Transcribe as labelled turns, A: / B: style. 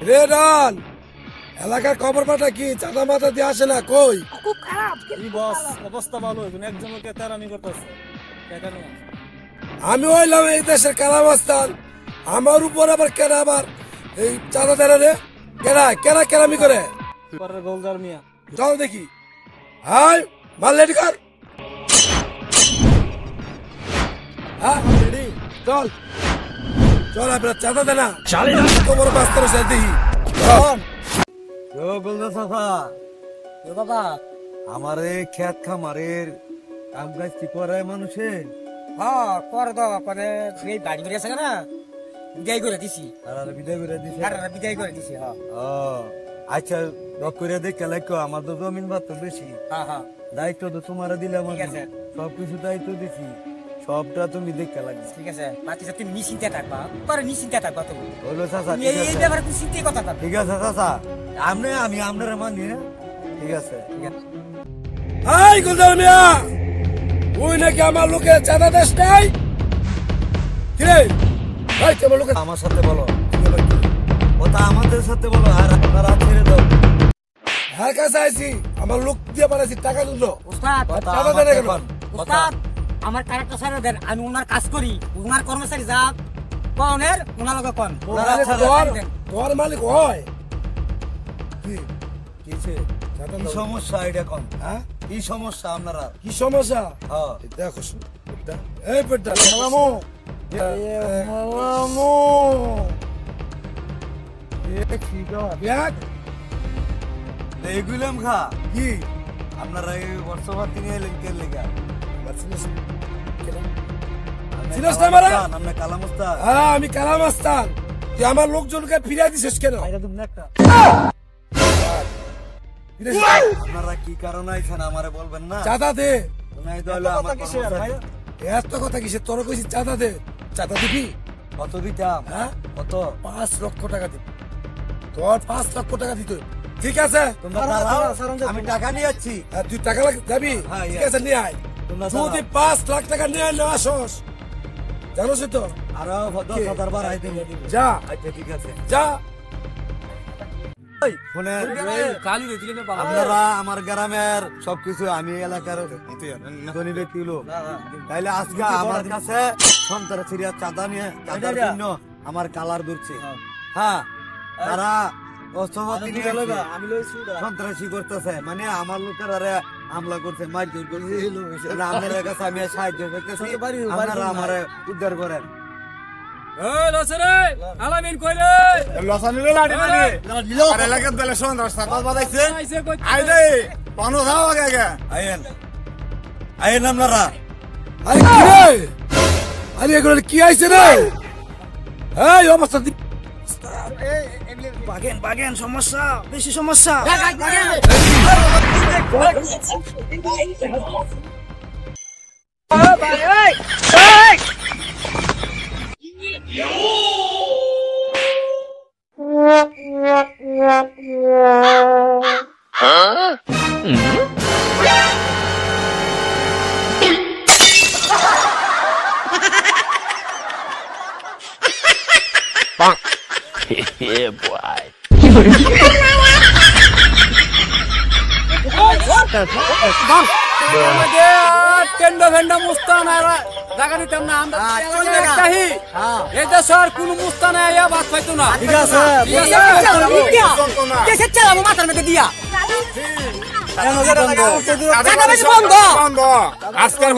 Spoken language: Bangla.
A: রে ডন, এলাকার খবর পাঠা কি? চাঁদা মাথা দিয়ে আসে না কই?
B: খুব খারাপ
C: এই বস অবস্থা ভালো হইবে না, একজনকে তেরামি করতেছে টাকা নিয়ে।
A: আমি হইলাম এই দেশের কালামাস্তান, আমার উপর আবার কেনা আবার এই চাঁদা দেনা রে? কেনা কেনা কেরামি করে?
C: পরে গোলদার মিয়া
A: চল দেখি। হাই মাল রেডি কর। হ্যাঁ রেডি, চল চল আপনার চাঁদা দেনা চালে তোমার বাস্তব সে দেখি।
D: গোলদা চাচা,
C: এ বাবা
D: আমার এই খেত খামারের কাম কাজ কি করে মানুষে?
B: হ্যাঁ করে তো করে এই বাড়ি বেরিয়ে আছে না, বিদায় করে দিছি।
D: আর বিদায় করে দিছে?
B: বিদায় করে দিছি। হ্যাঁ
D: ও আচ্ছা, দক করে দেখে লাগো, আমার তো জমিন ভাত তো বেশি,
B: হ্যাঁ হ্যাঁ
D: দায়িত্ব তো তোমার দিলাম,
B: ঠিক আছে।
D: সবকিছু দায়িত্ব দিছি, সবটা তুমি দেখে লাগবে।
B: ঠিক আছে, বাকি তুমি নিশ্চিন্তে থাকবা, পরে নিশ্চিন্তে থাকবা তুমি।
D: বলো চাচা,
B: তুমি
D: ঠিক
B: এই
D: আছে
B: ব্যাপারে তুমি চিন্তাই কথা পাবে।
D: ঠিক আছে চাচা, আমি আপনারা মানি না, ঠিক আছে ঠিক আছে।
A: হাই গুলদার মিয়া, তুই নাকি আমার লোকে চাঁদা দেশ নাই? কিরে ভাই, কেমন লোকে
D: আমার সাথে বলো, ওটা আমাদের সাথে বলো, আর আপনারা ছেড়ে দাও।
A: হার কাছে আইছি, আমার লোক দিয়ে পাঠাইছি টাকা দিল।
B: উস্তাদ
D: কথা
A: চাঁদা
D: আমার
A: দেন কেন?
D: দেখুন, কথা।
B: উস্তাদ আমার ক্যারেক্টার ছেড়ে দেন, আমি ওনার কাজ করি, ওনার কর্মচারী যা কনের ওনার লগে কন।
A: তাহলে তোর মালিক হয় কি?
D: কিসে?
A: চাঁদা
D: কি
A: দাও।
D: সমস্যা এটা কোন?
A: হ্যাঁ
D: কি সমস্যা আপনারা?
A: কি সমস্যা?
D: হ্যাঁ
A: দেখো পেটটা, এই পেটটা মালামো মালামো
D: কি গো?
A: ব্যাগ
D: এগুলাম খা,
A: কি
D: আপনারা এই বর্ষপাতি নিয়ে এলেন কে লেগা?
A: চিনিস না মারা?
D: আমরা কালামস্তান।
A: হ্যাঁ আমি কালামাস্তান। তুই আমার লোকজনকে ফিরিয়ে দিছিস কেন?
D: আপনারা কি কারণে আইছেন আমারে বলবেন না?
A: চাঁদা দে।
D: নাই তো হলো আমার কর্মচারী।
A: এত কথা কিসে? তোর কইছি চাঁদা দে। চাঁদা দিবি?
D: কত দিতাম?
A: হ্যাঁ
D: কত?
A: 5 লক্ষ টাকা দিবি। তোর 5 লক্ষ টাকা দিতে হবে। ঠিক আছে,
D: তোমরা দাঁড়াও, আমি টাকা নিয়ে যাচ্ছি।
A: আর তুই টাকা যাবি?
D: হ্যাঁ,
A: ঠিক
D: yes.
A: আছে নিয়ে আয়।
D: তোমরা
A: যদি 5 লাখ টাকা নিয়ে না আসস, জানোস তো?
D: আরো 10,000 বার আইতে হবে।
A: যা
D: আচ্ছা ঠিক আছে।
A: যা।
D: শুনেন, আপনারা আমার গ্রামের সবকিছু, আমি এলাকার ধনী ব্যক্তি লোক, তাইলে আজকে আমার কাছে সন্ত্রাসীরা চাঁদা নিয়ে চাঁদার জন্য আমার কালার ধরছে। হ্যাঁ, তারা অস্ত্রপাতি নিয়ে সন্ত্রাসী করতেছে, মানে আমার লোকের আরে হামলা করছে, মারধর করছে। আপনাদের কাছে আমি সাহায্য করতেছি, আপনারা আমার উদ্ধার করেন। আইন আইন আপনারা।
A: আরে কি রে? আরে এগুলো কি আইছে রে? এই অবস্থা
B: বাগেন সমস্যা, বেশি সমস্যা।
E: Yeah, boy.
D: ঠিক আছে,
B: মাথার মধ্যে দিয়া
C: আজকের